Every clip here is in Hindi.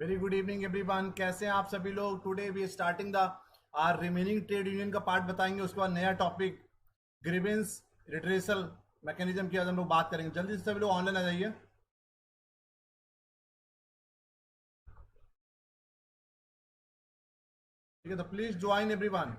Very good evening everyone. कैसे हैं आप सभी लोग? Today we starting the are remaining trade union का पार्ट बताएंगे, उसके बाद नया टॉपिक ग्रीवेंस रिट्रेसल मैकेनिज्म की आज हम लोग बात करेंगे। जल्दी से सभी लोग ऑनलाइन आ जाइए। ठीक है, तो please join everyone.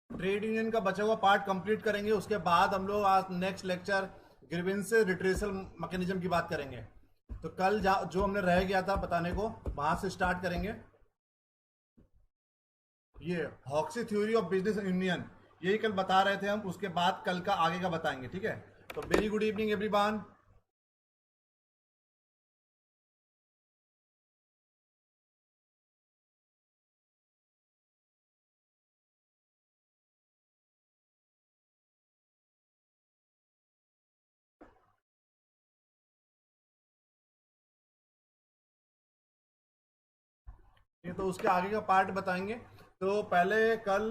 Trade union का बचा हुआ पार्ट कंप्लीट करेंगे, उसके बाद हम लोग आज next lecture grievance redressal mechanism की बात करेंगे। तो कल जो हमने रह गया था बताने को, वहां से स्टार्ट करेंगे। ये हॉक्सी थ्योरी ऑफ बिजनेस यूनियन, यही कल बता रहे थे हम, उसके बाद कल का आगे का बताएंगे। ठीक है, तो वेरी गुड इवनिंग एवरीवन। ये तो उसके आगे का पार्ट बताएंगे। तो पहले कल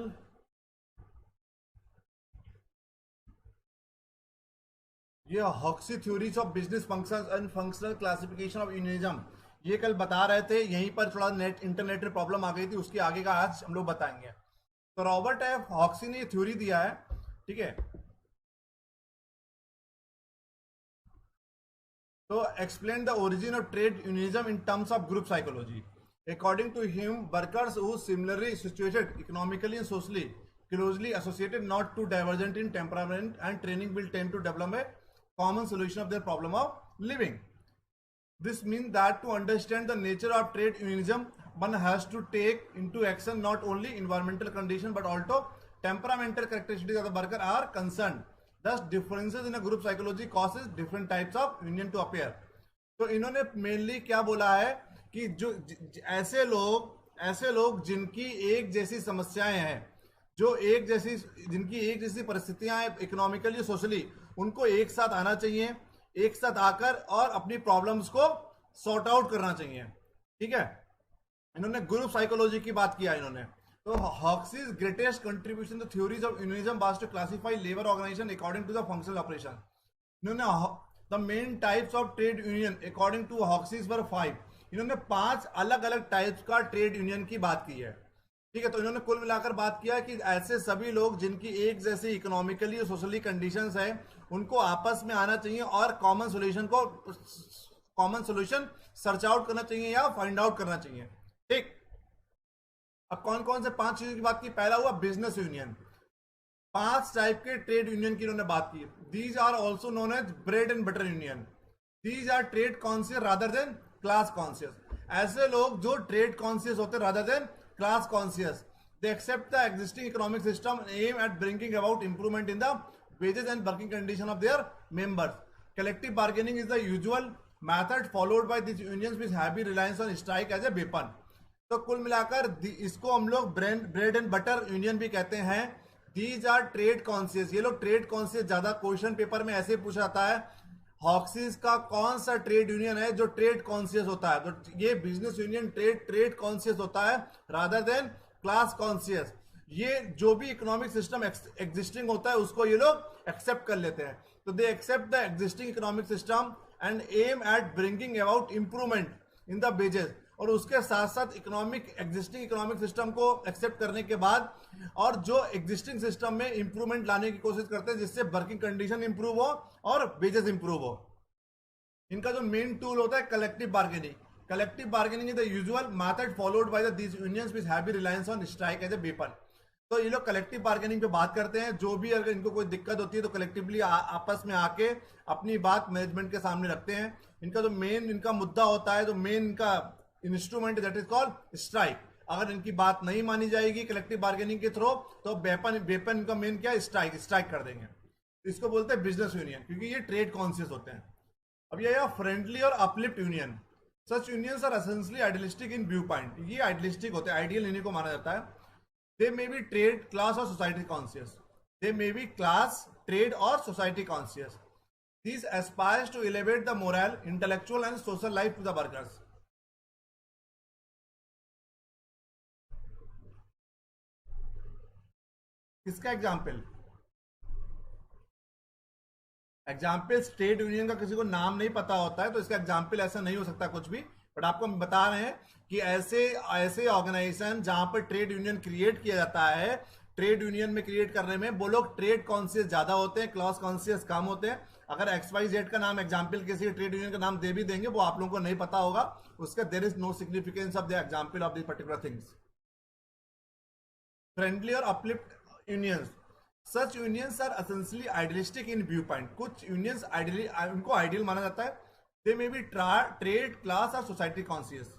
ये Hoxie theories of business functions and functional classification of unionism, ये कल बता रहे थे। यहीं पर थोड़ा नेट इंटरनेट में प्रॉब्लम आ गई थी, उसके आगे का आज हम लोग बताएंगे। तो रॉबर्ट एफ हॉक्सी ने ये थ्योरी दिया है। ठीक है, तो explain the origin of trade unionism in terms of group psychology. According to him, workers who similarly situated economically and socially closely associated, not too divergent in temperament and training, will tend to develop a common solution of their problem of living. This means that to understand the nature of trade unionism, one has to take into action not only environmental conditions but also temperamental characteristics of the worker are concerned. Thus, differences in a group psychology causes different types of union to appear. तो इन्होंने मेनली क्या बोला है कि जो ऐसे लोग जिनकी एक जैसी समस्याएं हैं, जो एक जैसी जिनकी एक जैसी परिस्थितियां हैं इकोनॉमिकली सोशली, उनको एक साथ आना चाहिए, एक साथ आकर और अपनी प्रॉब्लम्स को सॉर्ट आउट करना चाहिए। ठीक है, इन्होंने ग्रुप साइकोलॉजी की बात किया इन्होंने। तो Hoxie's greatest contribution the theories of unionism was to classify labour organisation according to the functional operation. इन्होंने the main types of trade union according to Hoxie's were 5। इन्होंने 5 अलग अलग टाइप्स का ट्रेड यूनियन की बात की है। ठीक है, तो इन्होंने कुल मिलाकर बात किया कि ऐसे सभी लोग जिनकी एक जैसी इकोनॉमिकली और सोशली कंडीशंस है, उनको आपस में आना चाहिए और कॉमन सोल्यूशन सर्च आउट करना चाहिए या फाइंड आउट करना चाहिए। ठीक, अब कौन कौन से 5 चीजों की बात की? पहला हुआ बिजनेस यूनियन। 5 टाइप के ट्रेड यूनियन की इन्होंने बात की। These are also known as bread and butter union. These are trade conscious rather than class conscious. ऐसे लोग जो ट्रेड कॉन्शियस होते rather than class conscious, they accept the existing economic system aim at bringing about improvement in the wages and working condition of their members. Collective bargaining is the usual method followed by these unions with heavy reliance on strike as a weapon. तो कुल मिलाकर इसको हम लोग ब्रेड एंड बटर यूनियन भी कहते हैं। These are trade conscious. ये लोग ट्रेड कॉन्शियस, ज्यादा क्वेश्चन पेपर में ऐसे पूछा जाता है हॉक्सीज का कौन सा ट्रेड यूनियन है जो ट्रेड कॉन्शियस होता है, तो ये बिजनेस यूनियन ट्रेड कॉन्शियस होता है रादर देन क्लास कॉन्शियस। ये जो भी इकोनॉमिक सिस्टम एग्जिस्टिंग होता है उसको ये लोग एक्सेप्ट कर लेते हैं। तो they accept the existing economic system and aim at bringing about improvement in the wages. और उसके साथ साथ एग्जिस्टिंग इकोनॉमिक सिस्टम को एक्सेप्ट करने के बाद और जो एग्जिस्टिंग सिस्टम में इंप्रूवमेंट लाने की कोशिश करते हैं जिससे वर्किंग कंडीशन इंप्रूव हो और वेजेस इंप्रूव हो। इनका जो मेन टूल होता है collective bargaining. Collective bargaining is the usual method followed by these unions with heavy reliance on strike as a weapon. तो ये लोग कलेक्टिव बार्गेनिंग पे बात करते हैं। जो भी अगर इनको कोई दिक्कत होती है तो कलेक्टिवली आपस में आके अपनी बात मैनेजमेंट के सामने रखते हैं। इनका जो मेन इनका मुद्दा होता है, जो मेन इनका instrument that is called strike. अगर इनकी बात नहीं मानी जाएगी कलेक्टिव बार्गेनिंग के थ्रू, तो वेपन वेपन इनका मेन क्या है, स्ट्राइक, स्ट्राइक कर देंगे। इसको बोलते हैं बिजनेस यूनियन, क्योंकि ये ट्रेड कॉन्शियस होते हैं। अब ये फ्रेंडली और uplift union, such unions are essentially idealistic in view point. ये आइडियलिस्टिक होते हैं, आइडियल इन्हीं को माना जाता है। They may be trade, class और society conscious. They may be class, trade और society conscious. These aspires to elevate the moral, intellectual and social life to the workers. किसका एग्जाम्पल? एग्जाम्पल ट्रेड यूनियन का किसी को नाम नहीं पता होता है तो इसका एग्जाम्पल ऐसा नहीं हो सकता कुछ भी, बट आपको हम बता रहे हैं कि ऐसे ऐसे ऑर्गेनाइजेशन जहां पर ट्रेड यूनियन क्रिएट किया जाता है, ट्रेड यूनियन में क्रिएट करने में वो लोग ट्रेड कॉन्शियस ज्यादा होते हैं, क्लास कॉन्शियस कम होते हैं। अगर XYZ का नाम एग्जाम्पल किसी ट्रेड यूनियन का नाम दे भी देंगे, वो आप लोगों को नहीं पता होगा, उसका there is no significance of the example of the particular things. Friendly और uplift unions, such unions are essentially idealistic in view point. कुछ यूनियंस आइडियली, उनको आइडियल माना जाता है। They may be trade, class और society conscious.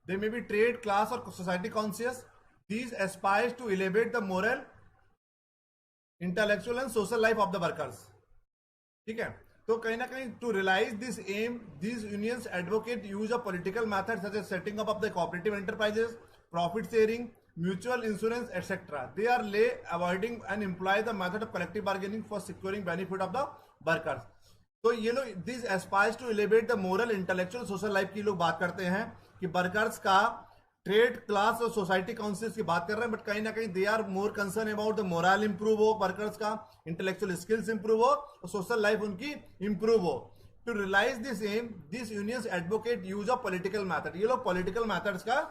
They may be trade, class or society conscious. These aspires to elevate the moral, intellectual and social life of the workers. ठीक है, तो कहीं ना कहीं to realize this aim, these unions advocate use of political methods such as setting up of the cooperative enterprises, profit sharing, mutual insurance, etc. They are lay avoiding and employ the method of collective bargaining for securing benefit of the workers. तो ये लोग this aspires to elevate the moral, intellectual, social life की लोग बात करते हैं कि वर्कर्स का ट्रेड, क्लास और सोसाइटी काउंसिल्स की बात कर रहे हैं, बट कहीं ना कहीं they are more concern about the moral improve हो, वर्कर्स का इंटेलेक्चुअल स्किल्स इंप्रूव हो और सोशल लाइफ उनकी इंप्रूव हो। To realise this aim, this unions advocate use of political method. ये लोग पॉलिटिकल मैथड्स का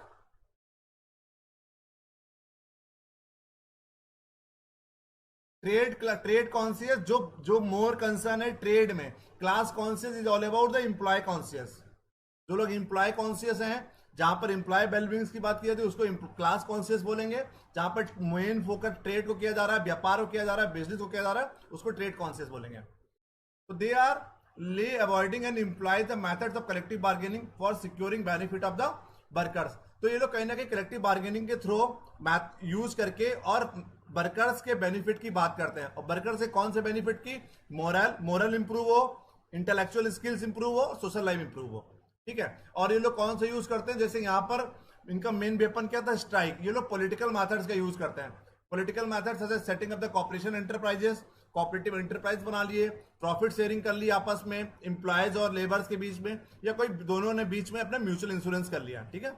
ट्रेड कॉन्शियस, जो मोर कंसर्न है ट्रेड में, class conscious is all about the employ conscious. जो लोग एम्प्लॉय कॉन्शियस हैं, जहां पर एम्प्लॉय वेलबींग्स की बात की जाती है उसको क्लास कॉन्शियस बोलेंगे। जहां पर मेन फोकस ट्रेड को किया जा रहा है, व्यापार को किया जा रहा है, बिजनेस को किया जा रहा है, उसको ट्रेड कॉन्शियस बोलेंगे। तो दे आर ले avoiding and employ the methods of collective bargaining for securing benefit of the workers. तो ये लोग कहीं ना कहीं कलेक्टिव बार्गेनिंग के थ्रू मैथ यूज करके और वर्कर्स के बेनिफिट की बात करते हैं। और वर्कर से कौन से बेनिफिट की? मोरल इंप्रूव हो, इंटेलेक्चुअल स्किल्स इंप्रूव हो, सोशल लाइफ इंप्रूव हो। ठीक है, और ये लोग कौन सा यूज करते हैं? जैसे यहां पर इनका मेन वेपन क्या था? स्ट्राइक। ये लोग पॉलिटिकल मेथड्स का यूज करते हैं। पॉलिटिकल मेथड्स जैसे setting up the corporation enterprises, cooperative enterprise बना लिए, प्रॉफिट शेयरिंग कर ली आपस में एम्प्लॉयज और लेबर्स के बीच में, या कोई दोनों ने बीच में अपना म्यूचुअल इंश्योरेंस कर लिया। ठीक है,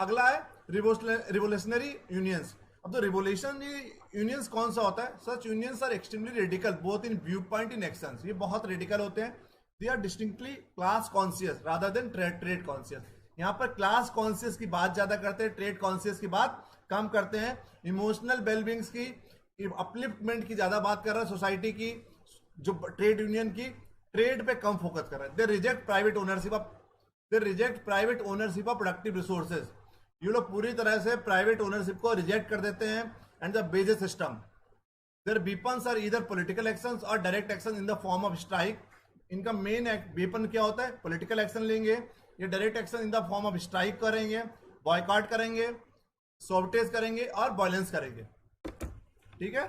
अगला है रिवोल्यूशनरी यूनियंस। अब तो रिवोल्यूशनरी यूनियंस कौन सा होता है? Such unions are extremely radical both in view point in actions. ये बहुत रेडिकल होते हैं। They are distinctly class conscious rather than trade conscious. यहाँ पर क्लास कॉन्शियस की बात ज्यादा करते हैं, ट्रेड कॉन्शियस की बात कम करते हैं। इमोशनल वेलबींग्स की, अपलिफ्टमेंट की ज्यादा बात कर रहे हैं, सोसाइटी की, जो ट्रेड यूनियन की ट्रेड पे कम फोकस कर रहे हैं। दे reject private ownership of productive resources. ये लोग पूरी तरह से प्राइवेट ओनरशिप को रिजेक्ट कर देते हैं। And the basis system, their weapons are either political actions or direct action in the form of strike. इनका मेन वेपन क्या होता है? पॉलिटिकल एक्शन लेंगे, ये direct action in the form of strike करेंगे, बॉयकॉट करेंगे, सॉर्टेज करेंगे और वायलेंस करेंगे। ठीक है,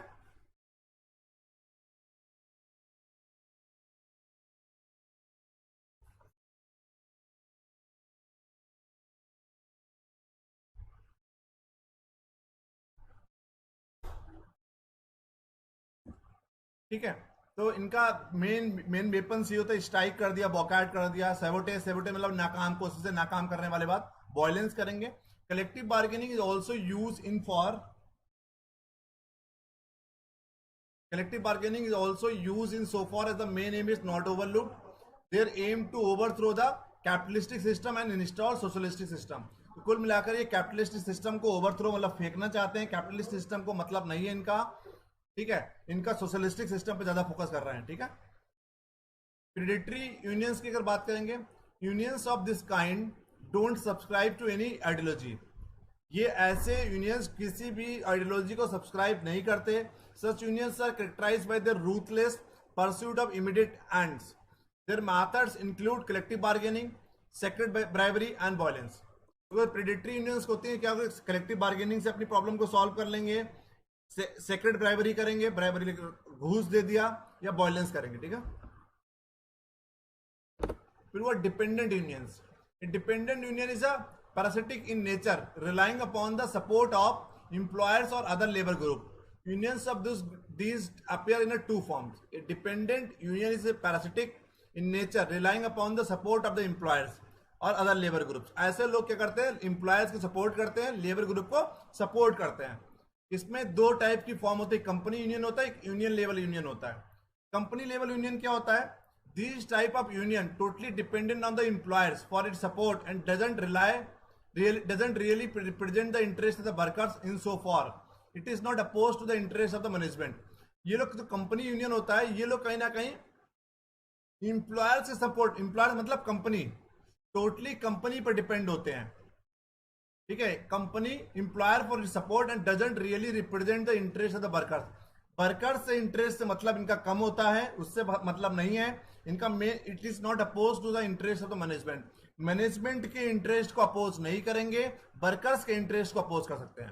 ठीक है। तो इनका मेन वेपन्स ये होता है, स्ट्राइक कर दिया, बॉयकॉट कर दिया, सेवोटेज मतलब नाकाम, कोशिश से नाकाम करने वाले बात, वायलेंस करेंगे। Collective bargaining is also use in for collective bargaining is also used in so far as the main aim is not overlooked. Their aim to overthrow the capitalistic system and install socialistic system. तो कुल मिलाकर ये कैपिटलिस्टिक सिस्टम को ओवरथ्रो मतलब फेंकना चाहते हैं। कैपिटलिस्ट सिस्टम को मतलब नहीं है इनका, ठीक है, इनका सोशलिस्टिक सिस्टम पे ज्यादा फोकस कर रहे हैं। ठीक है, प्रेडेटरी यूनियंस की अगर बात करेंगे, unions of this kind don't subscribe to any ideology. ये ऐसे यूनियंस किसी भी आइडियोलॉजी को सब्सक्राइब नहीं करते. Such unions are characterised by their ruthless pursuit of immediate ends. Their methods include collective bargaining, secret bribery and violence. तो प्रेडेटरी यूनियंस होती है क्या, कलेक्टिव बार्गेनिंग से अपनी प्रॉब्लम को सॉल्व कर लेंगे, सेक्रेट ब्राइवरी करेंगे, ब्राइवरी घूस दे दिया, या वायलेंस करेंगे. ठीक है. फिर वो dependent unions. Dependent union is a parasitic in nature, relying upon the support of employers or other labor group. Unions of these appear in two forms. A dependent union is a parasitic in nature, relying upon the support of the employers और अदर लेबर ग्रुप्स. ऐसे लोग क्या करते हैं, एम्प्लॉयर्स को सपोर्ट करते हैं, लेबर ग्रुप को सपोर्ट करते हैं. इसमें दो टाइप की फॉर्म होती है, कंपनी यूनियन होता है, एक यूनियन लेवल यूनियन होता है. कंपनी लेवल यूनियन क्या होता है, this type of union totally dependent on the employers for it support and doesn't really represent the interest of the workers in so far it is not opposed to the interest of the management. ये लोग जो कंपनी यूनियन होता है, ये लोग कहीं ना कहीं एम्प्लॉयर से सपोर्ट, एम्प्लॉयर मतलब कंपनी, टोटली कंपनी पर डिपेंड होते हैं. ठीक है. Company employer for support and doesn't really represent the interest of the workers. Workers से इंटरेस्ट से मतलब इनका कम होता है, उससे मतलब नहीं है इनका. It is not oppose to the interest of the management. Management के इंटरेस्ट को अपोज नहीं करेंगे, वर्कर्स के इंटरेस्ट को अपोज कर सकते हैं.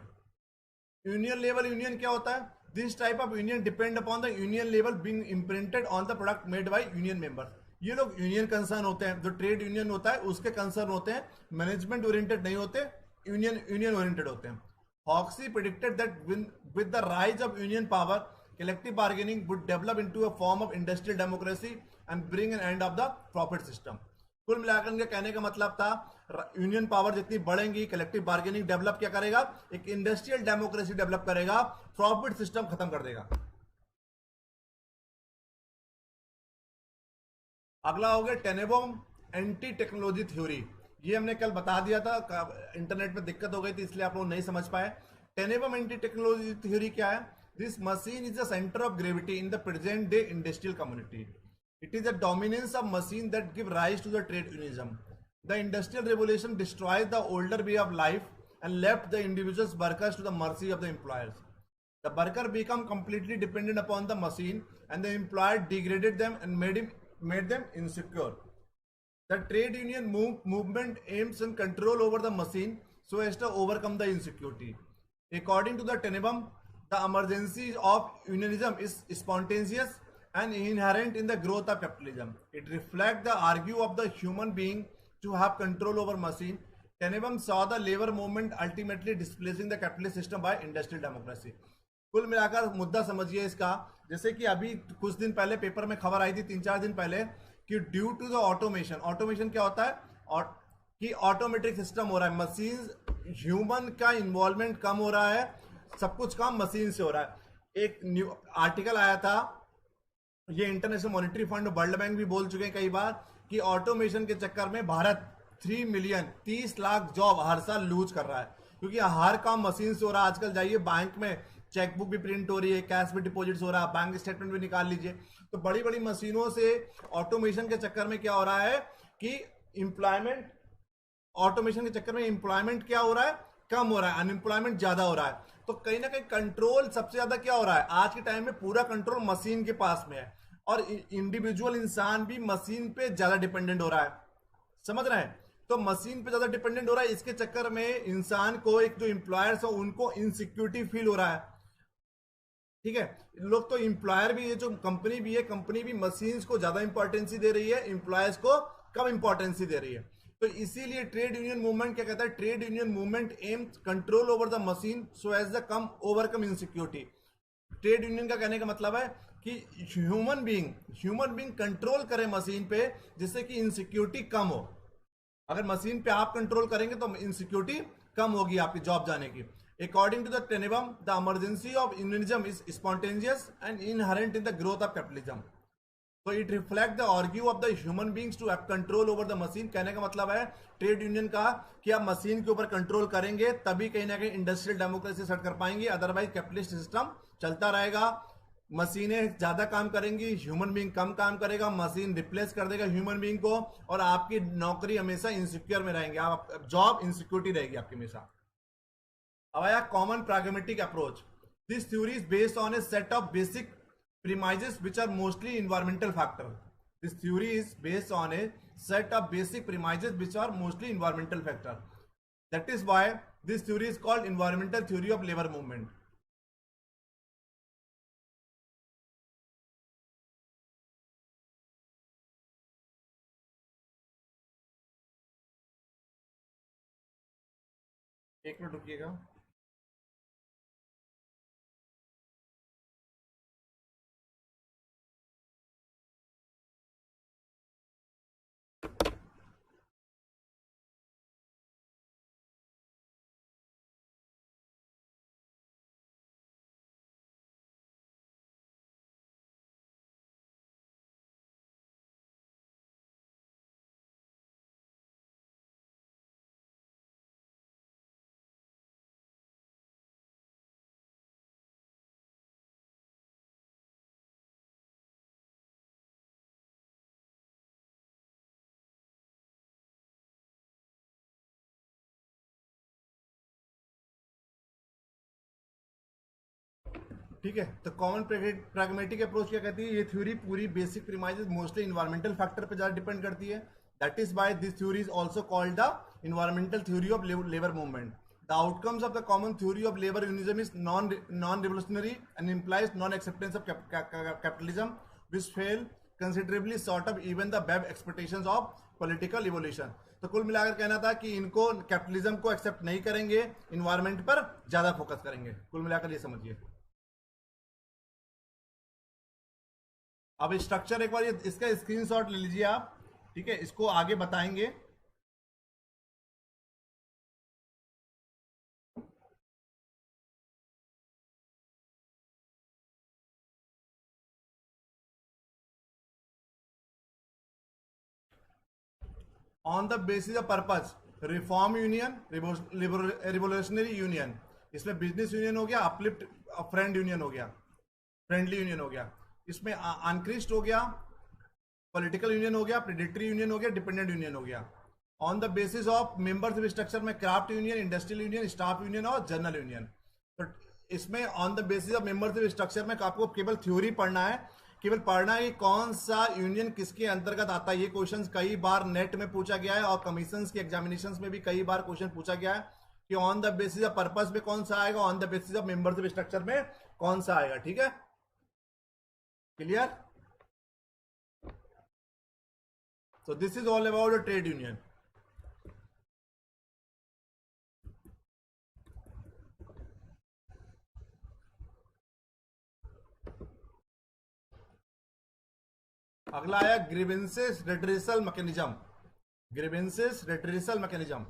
यूनियन लेवल यूनियन क्या होता है, this type of union depend upon the union level being imprinted on the product made by union members. ये लोग यूनियन कंसर्न होते हैं, जो ट्रेड यूनियन होता है उसके कंसर्न होते हैं, मैनेजमेंट ओरिएंटेड नहीं होते, यूनियन ओरिएंटेड होते हैं. Hoxie predicted that with the rise of union power collective bargaining would develop into a form of industrial democracy and bring an end of the profit system. कुल मिलाकर इनके कहने का मतलब था, यूनियन पावर जितनी बढ़ेंगी, कलेक्टिव बार्गेनिंग डेवलप क्या करेगा, एक इंडस्ट्रियल डेमोक्रेसी डेवलप करेगा, प्रॉफिट सिस्टम खत्म कर देगा. अगला हो गया टेनेबॉम एंटी टेक्नोलॉजी थ्योरी. ये हमने कल बता दिया था, इंटरनेट में दिक्कत हो गई थी इसलिए आप लोग नहीं समझ पाए. टेनेबॉम एंटी टेक्नोलॉजी थ्योरी क्या है, this machine is the center of gravity in the present day industrial community. It is the dominance of machine that give rise to the trade unionism. The industrial revolution destroyed the older way of life and left the individuals workers to the mercy of the employers. The worker become completely dependent upon the machine and the employer degraded them and made them insecure. The trade union movement aims and control over the machine so as to overcome the insecurity. According to the Tenenbaum, the emergency of unionism is spontaneous and inherent in the growth of capitalism. It reflects the argue of the human being to have control over machine. Tenenbaum saw the labor movement ultimately displacing the capitalist system by industrial democracy. कुल मिलाकर मुद्दा समझिए इसका, जैसे कि अभी कुछ दिन पहले पेपर में खबर आई थी, 3-4 दिन पहले, कि due to the automation. Automation क्या होता है, और कि ऑटोमेटिक सिस्टम हो रहा है, मशीन, ह्यूमन का इन्वॉल्वमेंट कम हो रहा है, सब कुछ काम मशीन से हो रहा है. एक न्यू आर्टिकल आया था, ये international monetary fund, world bank भी बोल चुके हैं कई बार, कि ऑटोमेशन के चक्कर में भारत 3 मिलियन 30 लाख जॉब हर साल लूज कर रहा है, क्योंकि हर काम मशीन से हो रहा है. आजकल जाइए बैंक में, चेकबुक भी प्रिंट हो रही है, कैश भी डिपॉजिट हो रहा है, बैंक स्टेटमेंट भी निकाल लीजिए. तो बड़ी बड़ी मशीनों से ऑटोमेशन के चक्कर में क्या हो रहा है कि एम्प्लॉयमेंट, ऑटोमेशन के चक्कर में एम्प्लॉयमेंट क्या हो रहा है, कम हो रहा है, अनएम्प्लॉयमेंट ज्यादा हो रहा है. तो कहीं ना कहीं कंट्रोल सबसे ज्यादा क्या हो रहा है, आज के टाइम में पूरा कंट्रोल मशीन के पास में है, और इंडिविजुअल इंसान भी मशीन पे ज्यादा डिपेंडेंट हो रहा है. समझ रहे हैं, तो मशीन पे ज्यादा डिपेंडेंट हो रहा है. इसके चक्कर में इंसान को, एक जो एम्प्लॉयर्स हो उनको इनसिक्योरिटी फील हो रहा है. ठीक है, लोग तो एम्प्लॉयर भी, ये जो कंपनी भी है, कंपनी भी मशीन्स को ज्यादा इंपॉर्टेंसी दे रही है, एम्प्लॉयर्स को कम इंपॉर्टेंसी दे रही है. तो इसीलिए ट्रेड यूनियन मूवमेंट क्या कहता है, trade union movement aims control over the machine so as the come overcome insecurity. Trade union का कहने का मतलब है कि ह्यूमन बीइंग कंट्रोल करे मशीन पे, जिससे कि इनसिक्योरिटी कम हो. अगर मशीन पे आप कंट्रोल करेंगे तो इनसिक्योरिटी कम होगी आपकी जॉब जाने की. According to the Tenenbaum, the emergency of unionism is spontaneous and inherent in the growth of capitalism. So it reflects the argue of the human beings to have control over the machine. कहने का मतलब है ट्रेड यूनियन का कि आप मशीन के ऊपर कंट्रोल करेंगे तभी कहीं ना कहीं इंडस्ट्रियल डेमोक्रेसी सेट कर पाएंगे, अदरवाइज कैपिटलिस्ट सिस्टम चलता रहेगा. मशीनें ज्यादा काम करेंगी, ह्यूमन बीइंग कम काम करेगा, मशीन रिप्लेस कर देगा ह्यूमन बीइंग को, और आपकी नौकरी हमेशा इनसिक्योर में रहेंगे, आप जॉब इनसिक्योरिटी रहेगी आपकी हमेशा. अब आया common pragmatic approach. This theory is based on a set of basic premises which are mostly environmental factor. This theory is based on a set of basic premises which are mostly environmental factor. That is why this theory is called environmental theory of labor movement. एक मिनट रुकिएगा. ठीक है, तो कॉमन प्रैग्मेटिक अप्रोच क्या कहती है? ये थ्योरी पूरी basic premises mostly environmental factor पे ज्यादा डिपेंड करती है. That is why this theory is also called the environmental theory of labour movement. The outcomes of the common theory of labour unionism is non revolutionary and implies non acceptance of capitalism which fail considerably short of even the web expectations of political evolution. तो कुल मिलाकर कहना था कि इनको कैपिटलिज्म को एक्सेप्ट नहीं करेंगे, इन्वायरमेंट पर ज्यादा फोकस करेंगे. कुल मिलाकर ये समझिए. अब स्ट्रक्चर एक बार इसका स्क्रीनशॉट ले लीजिए आप. ठीक है, इसको आगे बताएंगे. On the basis of purpose, reform union, revolutionary union. इसमें बिजनेस यूनियन हो गया, अपलिफ्ट फ्रेंड यूनियन हो गया, फ्रेंडली यूनियन हो गया. इसमें अनक्रिस्ट हो गया, पॉलिटिकल यूनियन हो गया, प्रेडेटरी यूनियन हो गया, डिपेंडेंट यूनियन हो गया. On the basis of membership structure में craft union, industrial union, staff union और जर्नल यूनियन. तो इसमें on the basis of membership structure में आपको केवल थ्योरी पढ़ना है, केवल पढ़ना है कि कौन सा यूनियन किसके अंतर्गत आता है. ये क्वेश्चन कई बार नेट में पूछा गया है और कमीशन के एग्जामिनेशन में भी कई बार क्वेश्चन पूछा गया है कि on the basis of purpose में कौन सा आएगा, on the basis of membership structure में कौन सा आएगा. ठीक है, clear? So this is all about a trade union. अगला आया grievances redressal mechanism. Grievances redressal mechanism.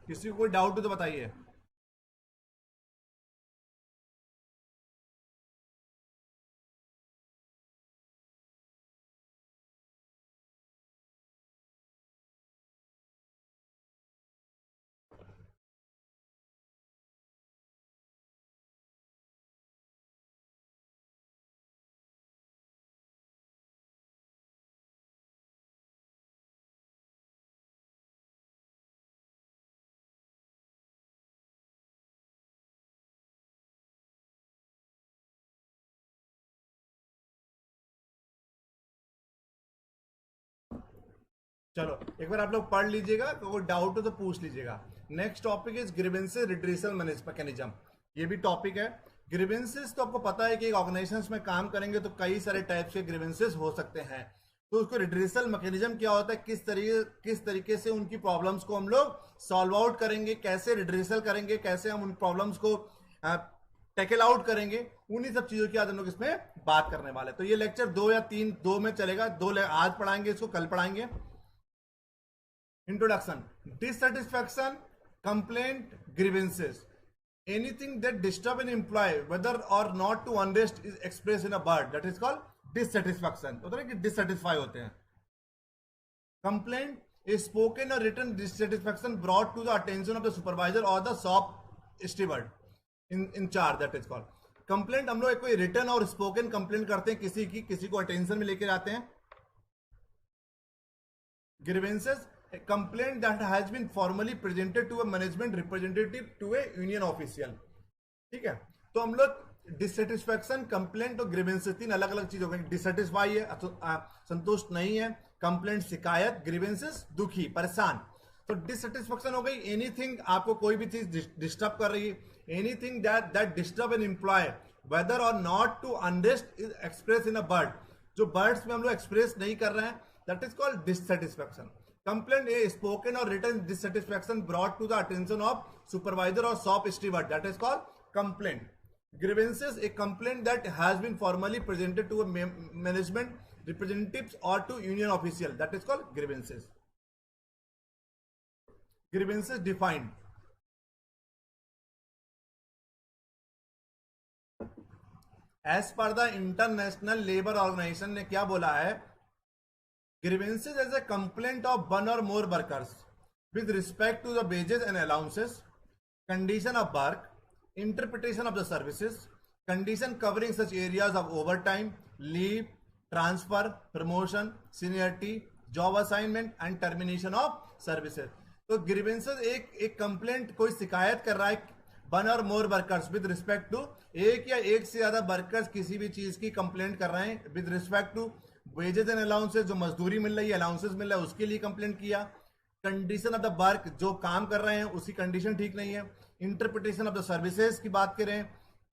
किसी को कोई डाउट हो तो बताइए. चलो एक बार आप लोग पढ़ लीजिएगा, कोई डाउट हो तो पूछ लीजिएगा. Next topic is grievances redressal mechanism. ये भी टॉपिक है. ग्रीवेंसेस तो आपको पता है कि एक ऑर्गेनाइजेशन में काम करेंगे तो कई सारे टाइप्स के ग्रीवेंसेस हो सकते हैं. तो उसको रिड्रेसल मैकेनिज्म क्या होता है, किस तरीके से उनकी प्रॉब्लम्स को हम लोग सॉल्व आउट करेंगे, कैसे रिड्रेसल करेंगे, कैसे हम उन प्रॉब्लम्स को टैकल आउट करेंगे, उन्हीं सब चीजों की आज हम लोग इसमें बात करने वाले. तो ये लेक्चर 2 या 3 2 में चलेगा. आज पढ़ाएंगे इसको, कल पढ़ाएंगे. Introduction. Dissatisfaction, complaint, grievances. Anything that disturb an employee, whether or not to unrest, is expressed in a word. That is called dissatisfaction. होता है कि dissatisfy होते हैं. Complaint is spoken or written dissatisfaction brought to the attention of the supervisor or the shop steward in charge. That is called. Complaint हम लोग कोई रिटर्न और स्पोकन कंप्लेंट करते हैं किसी को अटेंशन में लेके जाते हैं। Grievances a complaint that has been formally presented to a management representative to a union official। ठीक है, तो हम लोग डिससेटिस्फैक्शन, कंप्लेंट और ग्रीवेंसेस तीन अलग अलग चीज हो गई। डिससेटिस्फाई है, संतुष्ट नहीं है, कंप्लेंट शिकायत, ग्रीवेंसेस दुखी परेशान। तो डिससेटिस्फैक्शन हो गई एनीथिंग, आपको कोई भी चीज डिस्टर्ब कर रही है, anything that disturb an employee whether or not to unrest is express in a word. जो वर्ड्स में हम लोग एक्सप्रेस नहीं कर रहे हैं, that is called dissatisfaction. Complaint a spoken or written dissatisfaction brought to the attention of supervisor or shop steward, that is called complaint. Grievances, a complaint that has been formally presented to a management representatives or to union official, that is called grievances। Grievances defined as per the International Labour Organization ने क्या बोला है, grievances is a complaint of one or more workers with respect to the wages and allowances, condition of work, interpretation of the services, condition covering such areas of overtime, leave, transfer, promotion, seniority, job assignment and termination of services। तो grievances एक कंप्लेंट, कोई शिकायत कर रहा है वन और मोर वर्कर्स विद रिस्पेक्ट टू, एक या एक से ज्यादा वर्कर्स किसी भी चीज की कंप्लेंट कर रहे हैं with respect to wages and allowances, जो मजदूरी मिल रही है, अलाउंसेस मिल रहा है, उसके लिए कंप्लेंट किया। कंडीशन ऑफ द वर्क, जो काम कर रहे हैं उसकी कंडीशन ठीक नहीं है। इंटरप्रिटेशन ऑफ द सर्विसेज की बात करें,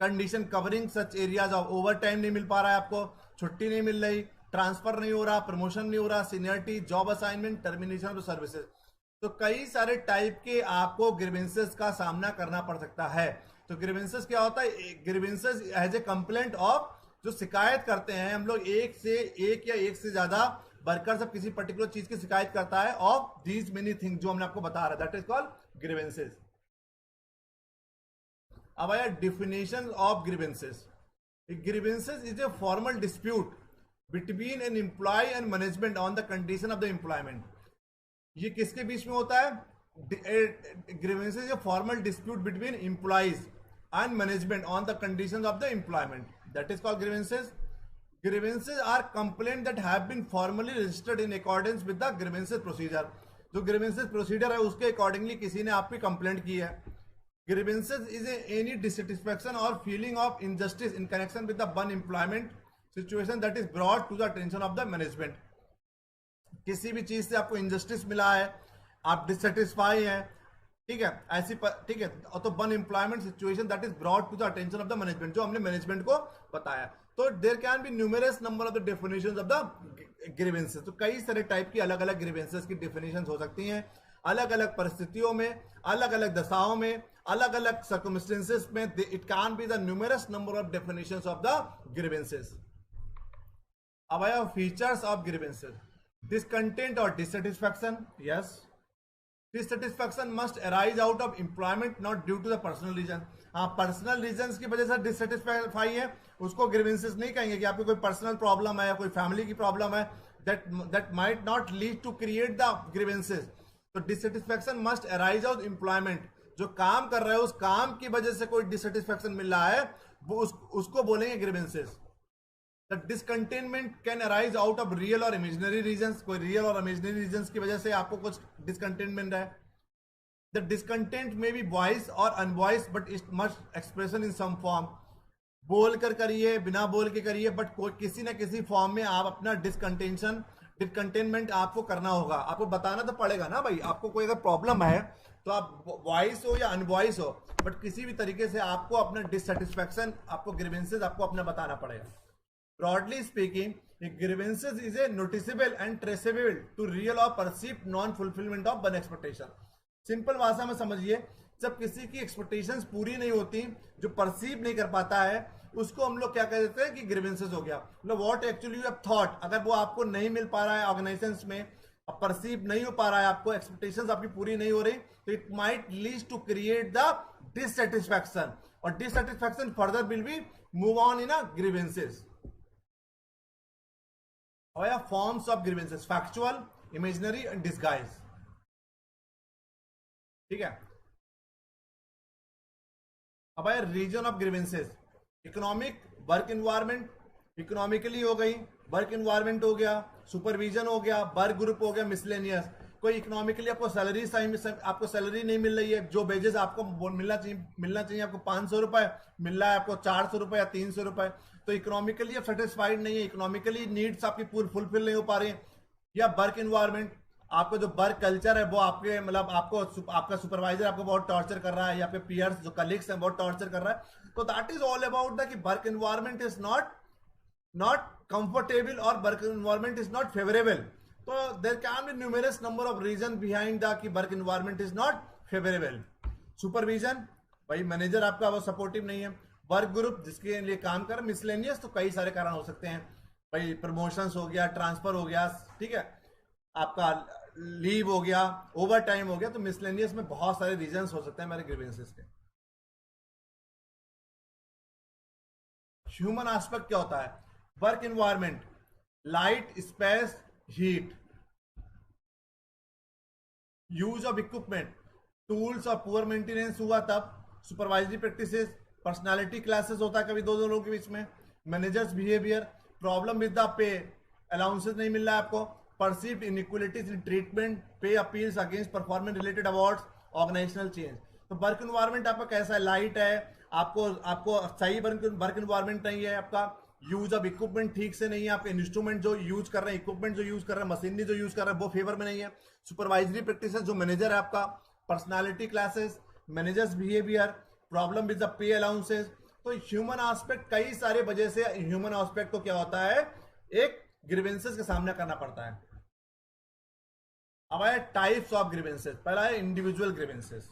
condition covering such areas of over time नहीं मिल पा रहा है, आपको छुट्टी नहीं मिल रही, ट्रांसफर नहीं हो रहा, प्रमोशन नहीं हो रहा, seniority, job assignment, termination of the services. तो कई सारे टाइप के आपको ग्रीवेंसेस का सामना करना पड़ सकता है। तो ग्रीवेंसेस क्या होता है, grievances as a complaint of, जो शिकायत करते हैं हम लोग एक या एक से ज्यादा वर्कर सब किसी पर्टिकुलर चीज की शिकायत करता है ऑफ दीज मेनी थिंग, जो हमने आपको बता रहा है, दैट इज कॉल्ड ग्रीवेंसेस। अब आया definition of grievances. Grievances is a formal dispute between an employ and management on the condition of the employment. ये किसके बीच में होता है, grievances a formal dispute between employees and management on the condition of the employment, that is called grievances. Grievances are complaints that have been formally registered in accordance with the grievances procedure। जो grievances procedure है उसके अकॉर्डिंगली किसी ने आपकी कंप्लेंट की है। Grievances is any dissatisfaction or feeling of injustice in connection with the one employment situation that is brought to the attention of the management। किसी भी चीज से आपको injustice मिला है, आप dissatisfied हैं, ठीक है, ऐसी ठीक है, तो one employment situation that is brought to the attention of the management, जो हमने मैनेजमेंट को बताया। तो there can be numerous number of the definitions of the grievances. तो कई सारे टाइप की अलग अलग ग्रीवेंसेस की डेफिनेशंस हो सकती हैं, अलग अलग परिस्थितियों में, अलग अलग दशाओं में, अलग अलग सर्कमस्टेंसेस में। It can be the numerous number of definitions of the grievances. अब आया फीचर्स ऑफ ग्रीवेंसेस। डिसकंटेंट और dissatisfaction, yes, dissatisfaction must arise out of employment not due to the personal reason. हाँ, पर्सनल रीजंस की वजह से डिससेटिस्फाई है, उसको ग्रीवेंसेस नहीं कहेंगे कि आपको कोई पर्सनल प्रॉब्लम है या कोई फैमिली की प्रॉब्लम है, that might not lead to create the grievances. तो dissatisfaction must arise out employment, जो काम कर रहे हो उस काम की वजह से कोई डिससेटिस्फैक्शन मिल रहा है, वो उसको बोलेंगे grievances. The discontentment can arise out of real or imaginary reasons, कोई रियल और इमेजिनरी रीजंस की वजह से आपको कुछ डिसकंटेनमेंट है। The discontent may be voice or unvoice but it must expression in some form. बोल कर करिए, बिना बोल के करिए, बट किसी ना किसी फॉर्म में आप अपना डिसकंटेनमेंट आपको करना होगा, आपको बताना तो पड़ेगा ना भाई। आपको कोई अगर प्रॉब्लम है तो आप वॉइस हो या अनवॉइस हो, बट किसी भी तरीके से आपको अपना डिससेटिस्फैक्शन, आपको ग्रीवेंसेस आपको अपना बताना पड़ेगा। Broadly speaking, a grievances is a noticeable and traceable to real or perceived non-fulfillment of one expectation। Simple भाषा में समझिए, जब किसी की एक्सपेक्टेशंस पूरी नहीं होती, जो परसीव नहीं कर पाता है, उसको हम लोग क्या कह देते हैं कि ग्रीवेंसेस हो गया। मतलब what actually you have thought, अगर वो आपको नहीं मिल पा रहा है ऑर्गेनाइजेशंस में, अब परसीव नहीं हो पा रहा है, आपको एक्सपेक्टेशंस आपकी पूरी नहीं हो रही, तो it might lead to create the dissatisfaction, और dissatisfaction further will be move on in a grievances. और या forms of grievances, factual, imaginary and disguise, ठीक है। अब आया reason of grievances. Economic work environment, economically हो गई, वर्क इन्वायरमेंट हो गया, सुपरविजन हो गया, वर्क ग्रुप हो गया, मिसलेनियस। कोई इकोनॉमिकली आपको सैलरी आपको सैलरी नहीं मिल रही है, जो वेजेस आपको मिलना चाहिए आपको 500 रुपए, मिल रहा है आपको 400 रुपए या 300 रुपए, तो इकोनॉमिकली आप सेटिस्फाइड नहीं है, इकोनॉमिकली नीड्स आपकी पूरी फुलफिल नहीं हो पा रही है। या वर्क इन्वायरमेंट, आपका जो वर्क कल्चर है वो आपके मतलब आपका सुपरवाइजर आपको बहुत टॉर्चर कर रहा है, या आपके पीयर्स जो कलीग्स हैं बहुत टॉर्चर कर रहा है, तो that is all about the कि work environment is not comfortable और work environment is not favourable. तो there can be numerous number of reason behind the कि work environment is not favourable. Supervision, भाई मैनेजर आपका वो सपोर्टिव नहीं है। वर्क ग्रुप जिसके लिए काम कर, मिसलेनियस तो कई सारे कारण हो सकते हैं, भाई प्रमोशंस हो गया, ट्रांसफर हो गया, ठीक है, आपका लीव हो गया, ओवर टाइम हो गया, तो मिसलेनियस में बहुत सारे रीजंस हो सकते हैं मेरे ग्रीवेंसेस के। ह्यूमन एस्पेक्ट क्या होता है? Work environment, light, space, heat, use of equipment, tools और पुअर मेंटेनेंस हुआ तब, सुपरवाइजरी प्रैक्टिसेस, पर्सनालिटी क्लासेस होता है कभी दो लोगों के बीच में, managers behaviour, problem with the pay, allowances नहीं मिल रहा है आपको, perceived inequalities in treatment, pay appeals against performance related awards, organisational change. तो वर्क इन्वायरमेंट आपका कैसा है? लाइट है, आपको आपको सही वर्क इन्वायरमेंट नहीं है, आपका यूज ऑफ इक्विपमेंट ठीक से नहीं है, आपके इंस्ट्रूमेंट जो यूज कर रहे हैं, इक्विपमेंट जो यूज कर रहे हैं, मशीनरी जो यूज कर रहे हैं वो फेवर में नहीं है। सुपरवाइजरी प्रैक्टिसेस, जो मैनेजर है आपका, personality classes, managers behaviour, problem with the pay allowances. तो ह्यूमन एस्पेक्ट, कई सारे वजह से ह्यूमन एस्पेक्ट को क्या होता है, एक ग्रीवेंसेस का सामना करना पड़ता है। अब आया टाइप्स ऑफ ग्रीवेंसेस। पहला है इंडिविजुअल ग्रीवेंसेस।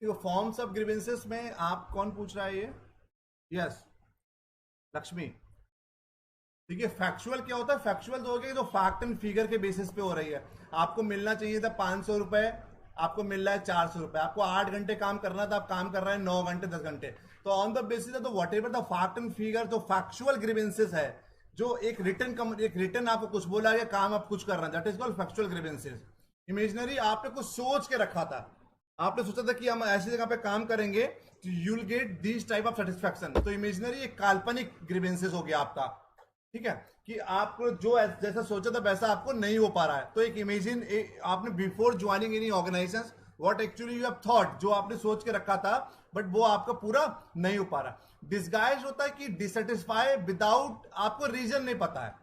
देखो, फॉर्म्स ऑफ ग्रीवेंसेस में आप कौन पूछ रहा है ये? यस, लक्ष्मी। देखिए, फैक्चुअल क्या होता है? फैक्चुअल तो हो गया, तो फैक्ट एंड फिगर के बेसिस पे हो रही है। आपको मिलना चाहिए था 500 रुपए, आपको मिल रहा है 400 रुपए। आपको 8 घंटे काम करना था, आप काम कर रहे हैं 9 घंटे 10 घंटे। तो ऑन द बेसिस तो what ever the fact and figure, तो फैक्चुअल ग्रीवेंसेस है, जो एक रिटर्न आपको कुछ बोला गया, काम आप कुछ कर रहे हैं, that is called factual grievances. Imaginary, आपने कुछ सोच के रखा था, आपने सोचा था कि हम ऐसी जगह पे काम करेंगे तो you will get this type of satisfaction. तो इमेजिनरी एक काल्पनिक ग्रीवेंसेस हो गया आपका, ठीक है, कि आपको जो जैसा सोचा था वैसा आपको नहीं हो पा रहा है। तो एक इमेजिन, आपने before joining any organisation what actually you have thought, जो आपने सोच के रखा था बट वो आपका पूरा नहीं हो पा रहा। डिसगाइज होता है कि डिससेटिस्फाई विदाउट, आपको रीजन नहीं पता है।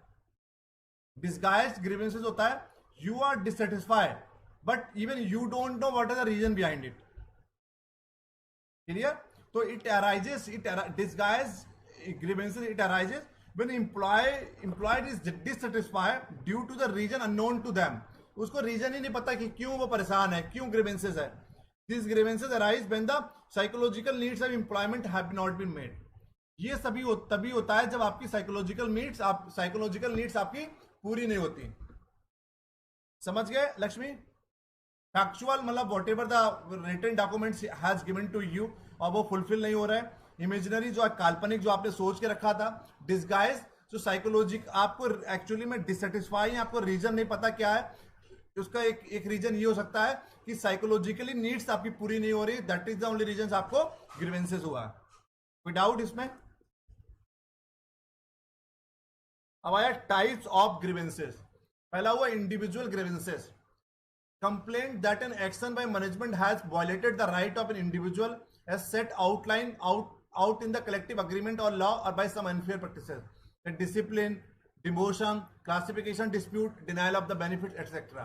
डिसगाइज ग्रीवेंसेस होता है you are dissatisfied but even you don't know what is the reason behind it. Clear? तो it arises, disguise grievances, it arises when employed is dissatisfied due to the reason unknown to them। उसको रीजन ही नहीं पता कि क्यों वो परेशान है, क्यों ग्रीवेंसेस है। These grievances arise when the psychological needs of employment have not been met। ये तभी होता है जब आपकी साइकोलॉजिकल नीड्स आपकी पूरी नहीं होती। समझ गए लक्ष्मी? फैक्चुअल मतलब whatever the written documents has given to you, और वो फुलफिल नहीं हो रहा है। इमेजिनरी, जो काल्पनिक जो आपने सोच के रखा था। डिसगाइज, जो साइकोलॉजिक, आपको एक्चुअली में डिससेटिस्फाई है, आपको रीजन नहीं पता क्या है। उसका एक रीजन ये हो सकता है कि साइकोलॉजिकली नीड्स आपकी पूरी नहीं हो रही, that is the only reason आपको ग्रीवेंसेस हुआ। कोई डाउट इसमें? अब आया टाइप्स ऑफ ग्रीवेंसेस। पहला हुआ individual grievances. Complaint that an action by management has violated the right of an individual as set out in the collective agreement or law or by some unfair practices. The discipline, demotion, classification dispute, denial of the benefit etcetera.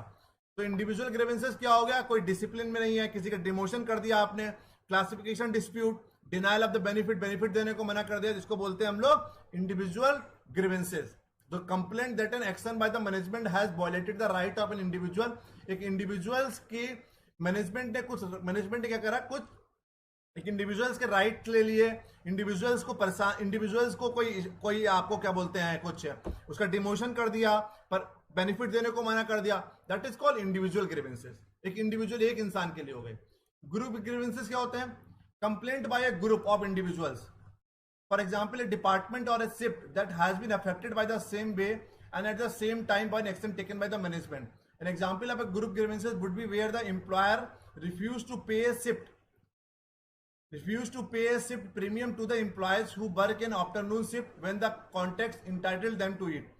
तो इंडिविजुअल ग्रीवेंसेस क्या हो गया, कोई डिसिप्लिन में नहीं है, किसी का डिमोशन कर दिया आपने, classification dispute, denial of the benefit, benefit देने को मना कर दिया, जिसको बोलते हैं हम लोग individual grievances. The complaint that an action by the management has violated the right of an individual, एक इंडिविजुअल्स की मैनेजमेंट ने क्या करा, कुछ एक इंडिविजुअल्स के राइट ले लिए, इंडिविजुअल्स को परेशान, इंडिविजुअल्स को कोई आपको क्या बोलते हैं, कुछ उसका डिमोशन कर दिया, पर बेनिफिट देने को मना कर दिया, that is called individual grievances. एक इंडिविजुअल एक इंसान के लिए हो गए। ग्रुप ग्रीवेंसेस क्या होते हैं, complaint by a group of individuals, for example a department or a shift that has been affected by the same way and at the same time by an action taken by the management. An example of a group grievances would be where the employer refused to pay a shift premium to the employees who work an afternoon shift when the context entitled them to it.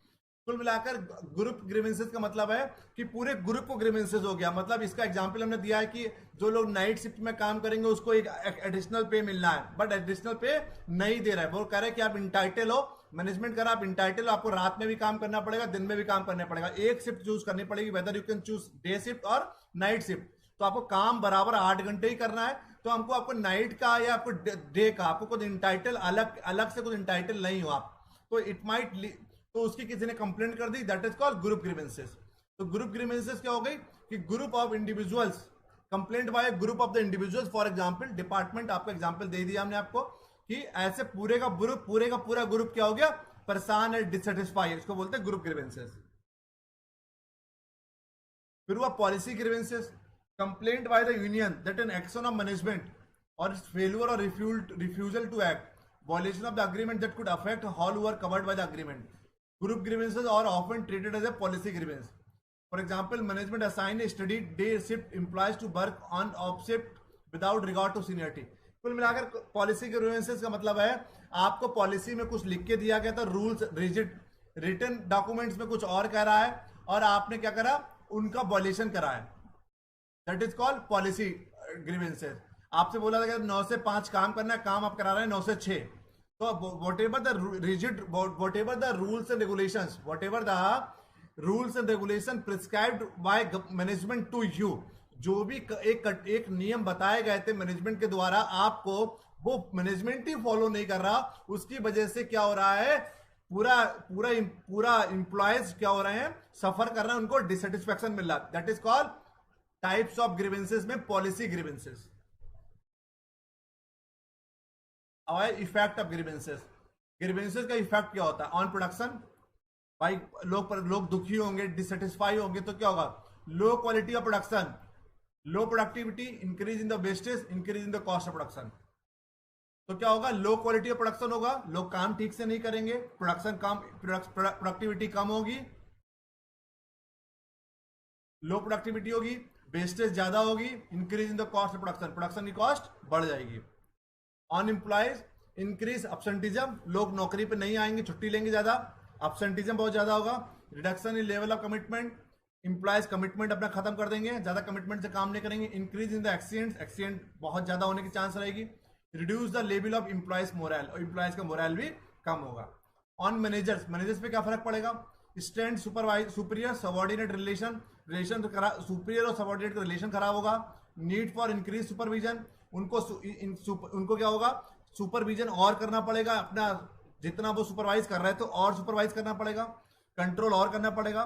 कुल मिलाकर ग्रुप ग्रीवेंसेस का मतलब है कि पूरे ग्रुप को ग्रीवेंसेस हो गया। मतलब इसका एग्जांपल हमने दिया है कि जो लोग नाइट शिफ्ट में काम करेंगे उसको एक एडिशनल पे मिलना है, बट एडिशनल पे नहीं दे रहा है। वो कह रहे हैं कि आप इंटाइटल हो, मैनेजमेंट कर, आप इंटाइटल हो, आपको रात में भी काम करना पड़ेगा, दिन में भी काम करना पड़ेगा, एक शिफ्ट चूज करनी पड़ेगी, whether you can choose day shift और नाइट शिफ्ट। तो आपको काम बराबर 8 घंटे ही करना है, तो आपको नाइट का या आपको डे का, आपको कुछ इंटाइटल अलग से कुछ इंटाइटल नहीं हो आप, तो इट माइट, तो उसकी किसी ने कंप्लेंट कर दी, that is called group grievances. तो ग्रुप ग्रीवेंसेस क्या हो गई कि group of individuals, complaint by group of the individuals. For example department, आपका एग्जांपल दे दिया हमने आपको कि ऐसे पूरे का पूरा ग्रुप क्या हो गया, परेशान है, डिससेटिस्फाई है, इसको बोलते हैं ग्रुप ग्रीवेंसेस। फिर हुआ policy grievances, complaint by the union that an action of management और फेल्यूर और refusal to act, violation of the agreement that could affect all who are covered by the agreement. Group grievances are often treated as a policy grievance. For example, management assign a study day shift employees to work on off shift without regard to seniority. कुल मिलाकर पॉलिसी ग्रीवेंसेस का मतलब है आपको पॉलिसी में कुछ लिख के दिया गया था, रूल्स रिजिड, रिटन डॉक्यूमेंट्स में कुछ और कह रहा है और आपने क्या करा, उनका वॉयलेशन करा है, that is called policy grievances. आपसे बोला था कि 9 से 5 काम करना है, काम आप करा रहे हैं 9 से 6, तो whatever the rigid, whatever the rules and regulations, whatever the rules and regulation prescribed by management to you, जो भी एक नियम बताए गए थे मैनेजमेंट के द्वारा आपको, वो मैनेजमेंट ही फॉलो नहीं कर रहा, उसकी वजह से क्या हो रहा है, पूरा इंप्लॉयज क्या हो रहे हैं, सफर कर रहे हैं, उनको डिससेटिस्फैक्शन मिल रहा है, that is called types of grievances में policy grievances. Effect of grievances, grievances का इफेक्ट क्या होता है ऑन प्रोडक्शन, भाई लोग दुखी होंगे, डिससेटिस्फाई होंगे, तो क्या होगा, low quality of production, low productivity, increase in the wastage, increase in the cost of production. तो क्या होगा, लो क्वालिटी ऑफ प्रोडक्शन होगा, लोग काम ठीक से नहीं करेंगे, प्रोडक्शन कम, प्रोडक्टिविटी कम होगी, लो प्रोडक्टिविटी होगी, वेस्टेज ज्यादा होगी, increase in the cost of production, production की कॉस्ट बढ़ जाएगी। ऑन एम्प्लॉयज इंक्रीज अब्सेंटिज्म, लोग नौकरी पे नहीं आएंगे, छुट्टी लेंगे ज्यादा, अब्सेंटिज्म बहुत ज्यादा होगा। Reduction in level of commitment, employees commitment अपना खत्म कर देंगे, ज्यादा कमिटमेंट से काम नहीं करेंगे। इंक्रीज इन द एक्सीडेंट बहुत ज्यादा होने की चांस रहेगी। Reduce the level of employees moral, और इंप्लॉयज का मोरल भी कम होगा। ऑन मैनेजर्स पे क्या फर्क पड़ेगा, stand superior subordinate relation superior और सबॉर्डिनेट का रिलेशन खराब होगा। नीड फॉर इंक्रीज सुपरविजन, उनको क्या होगा, सुपरविजन और करना पड़ेगा, अपना जितना वो सुपरवाइज कर रहे हैं तो और सुपरवाइज करना पड़ेगा, कंट्रोल और करना पड़ेगा।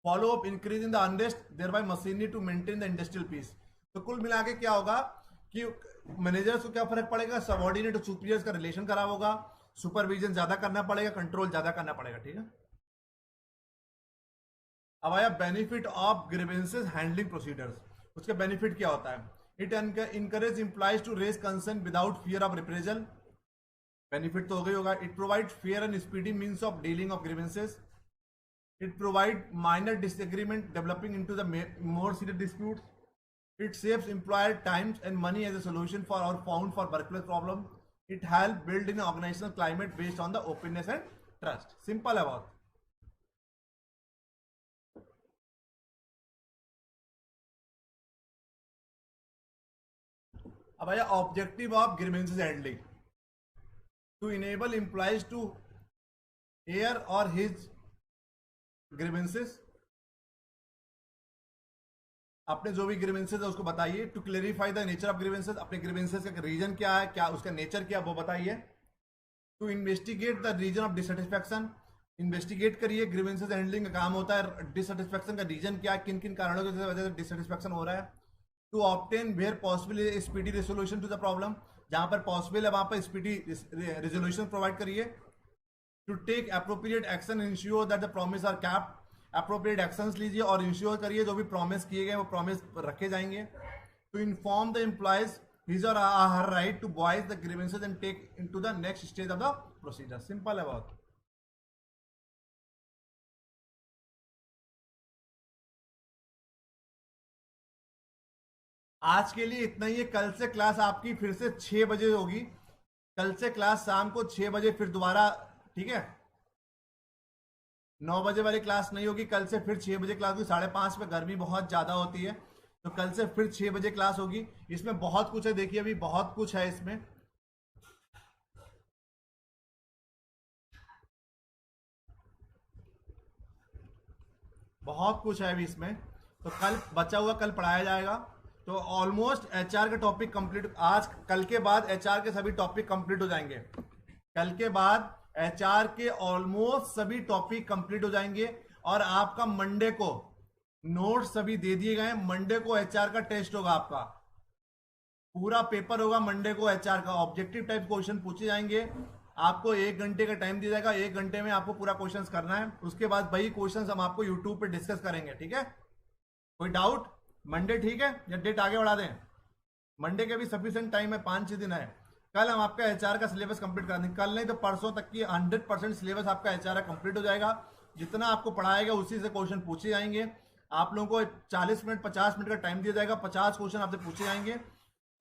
Follow up increase in the unrest thereby machinery to maintain the industrial peace. तो कुल मिला के क्या होगा कि मैनेजर्स को क्या फर्क पड़ेगा, सबऑर्डिनेट और सुपीरियर्स का रिलेशन खराब होगा, सुपरविजन ज्यादा करना पड़ेगा, कंट्रोल ज्यादा करना पड़ेगा, ठीक है। अब आया benefit of grievances handling procedures, उसका बेनिफिट क्या होता है। It encourage employees to raise concern without fear of reprisal, benefit तो हो गई होगा। It provide fair and speedy means of dealing of grievances. It provide minor disagreement developing into the more serious disputes. It saves employer times and money as a solution for are found for workplace problem. It help build in organisational climate based on the openness and trust. Simple है बहुत। अब आया objective of grievances handling, to enable employees to air और हिज ग्रीवेंसेस, अपने जो भी ग्रीवेंसेस है उसको बताइए। To clarify the nature of grievances, अपने ग्रीवेंसेस का रीजन क्या है, क्या उसका नेचर क्या, वो बताइए। To investigate the reason of dissatisfaction, investigate करिए ग्रीवेंसेस हैंडलिंग का काम होता है, डिससेटिस्फैक्शन का रीजन क्या है, किन किन कारणों की वजह से डिससेटिस्फैक्शन हो रहा है। To obtain where possible speedy resolution to the problem, जहां पर पॉसिबल है वहां पर स्पीडी रेजोल्यूशन प्रोवाइड करिए। To take appropriate action, ensure that the promise are kept, appropriate actions लीजिए और इंश्योर करिए जो भी प्रॉमिस किए गए वो प्रॉमिस रखे जाएंगे। To inform the employees his or her right to voice the grievances and take into the next stage of the procedure. Simple है बहुत। आज के लिए इतना ही है। कल से क्लास आपकी फिर से 6 बजे होगी। कल से क्लास शाम को 6 बजे फिर दोबारा, ठीक है। 9 बजे वाली क्लास नहीं होगी, कल से फिर 6 बजे क्लास होगी। 5:30 पे गर्मी बहुत ज़्यादा होती है, तो कल से फिर 6 बजे क्लास होगी। इसमें बहुत कुछ है, देखिए अभी बहुत कुछ है इसमें। बहुत कुछ है अभी इसमें, तो कल बचा हुआ कल पढ़ाया जाएगा। तो ऑलमोस्ट एचआर के टॉपिक कंप्लीट, आज कल के बाद एचआर के सभी टॉपिक कंप्लीट हो जाएंगे। कल के बाद एचआर के ऑलमोस्ट सभी टॉपिक कंप्लीट हो जाएंगे। और आपका मंडे को नोट्स सभी दे दिए गए हैं। मंडे को एचआर का टेस्ट होगा, आपका पूरा पेपर होगा मंडे को। एचआर का ऑब्जेक्टिव टाइप क्वेश्चन पूछे जाएंगे। आपको 1 घंटे का टाइम दिया जाएगा, 1 घंटे में आपको पूरा क्वेश्चंस करना है। उसके बाद वही क्वेश्चंस हम आपको यूट्यूब पे डिस्कस करेंगे, ठीक है। कोई डाउट? मंडे ठीक है या डेट आगे बढ़ा दें? मंडे के भी सफिशिएंट टाइम है, 5-6 दिन है। कल हम आपका एचआर का सिलेबस कंप्लीट करा देंगे, कल नहीं तो परसों तक की 100% सिलेबस आपका एचआर का कंप्लीट हो जाएगा। जितना आपको पढ़ाएगा उसी से क्वेश्चन पूछे जाएंगे। आप लोगों को 40 मिनट 50 मिनट का टाइम दिया जाएगा, 50 क्वेश्चन आपसे पूछे जाएंगे।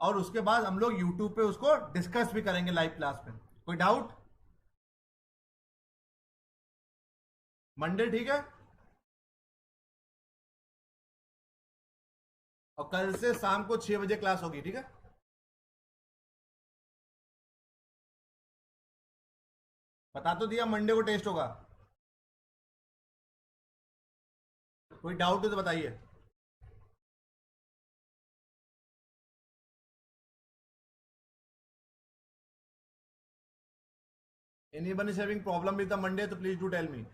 और उसके बाद हम लोग यूट्यूब पे उसको डिस्कस भी करेंगे लाइव क्लास में। कोई डाउट? मंडे ठीक है। और कल से शाम को 6 बजे क्लास होगी, ठीक है। बता तो दिया मंडे को टेस्ट होगा। कोई डाउट हो तो बताइए। Anyone is having problem with the Monday, so please do tell me.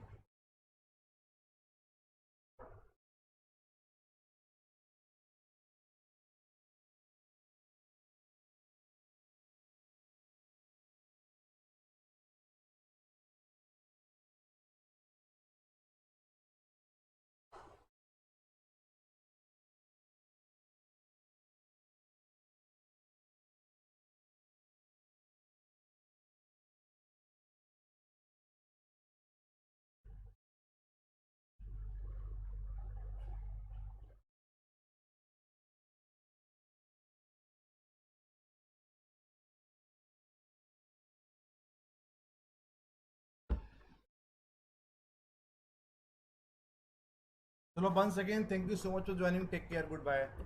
चलो once again, thank you so much for joining. Take care. Goodbye.